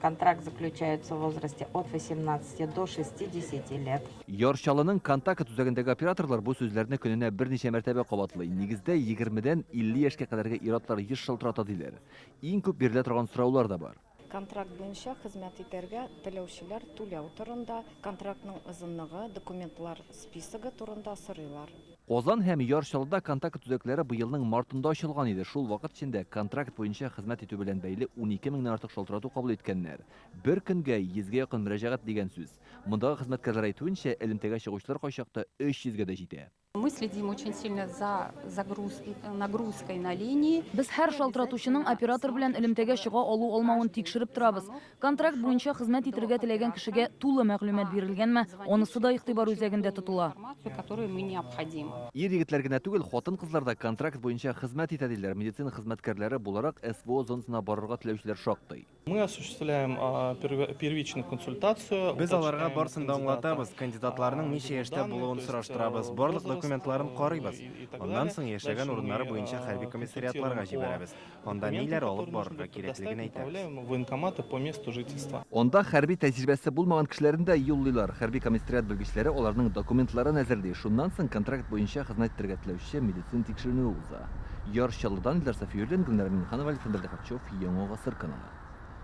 Контракт заключается в возрасте от 18 до 60 лет. Яршалының контакт түзегендегі операторлар бұл сөзлеріне күніне бірнеше мәртебе қабатлый. Негізде 20-ден 50 яшқа қадарғы иратлар еш шылтырата дейлер. Ең көп беріле тұрған сұраулар да бар. Контракт бойынша хезмәт итәргә теләүчеләр түләү турында, контрактның озынлыгы, документлар списогы турында сорыйлар. Озан һәм Яршалыда контакт төзекләре быелның мартында ачылган иде. Шул вакыт içinde контракт буенча хезмәт итү белән бәйле 12 меңнән артык шалтырату кабул иткәннәр. Бер көнгә 100гә якын мөрәҗәгать дигән сүз. Мондагы хезмәткәрләр әйтүенчә, элемтәгә чыгучылар кайчакта 300гә дә җитә. Мы следим очень сильно за нагрузкой на линии. Без һәр шалтыратучының оператор белән элемтәгә чыга алу алмавын тикшереп торабыз. Контракт буенча хезмәт итәргә теләгән кешегә тулы мәгълүмат бирелгәнме, онысы да игътибар үзәгендә тотыла. Которую мы необходим. Ир-егетләр генә түгел, хатын-кызлар да контракт буенча хезмәт итәләр. Медицина хезмәткәрләре буларак СВО зонасына барырга теләүчеләр шактый. Мы осуществляем первичную консультацию. Без аларга барсын да аңлатабыз, кандидатларның ничә яшьтә булуын сораштырабыз, барлык документларын карыйбыз. Аннан соң яшәгән урыннары буенча хәрби комиссариатларга җибәрәбез. Анда ниләр алып барырга кирәклеген әйтәбез. Военкоматы по месту жительства. Онда хәрби тәҗрибәсе булмаган кешеләрне дә юллыйлар. Хәрби комиссариат белгечләре аларның документларын әзерләй. Шуннан соң контракт буенча хезмәт итәргә теләүче медицина тикшерүе уза. Яршалыдан Илдар Сафиуллин, Гөлнар Минханова, Александр Дахарчев, Яңа Гасыр каналы.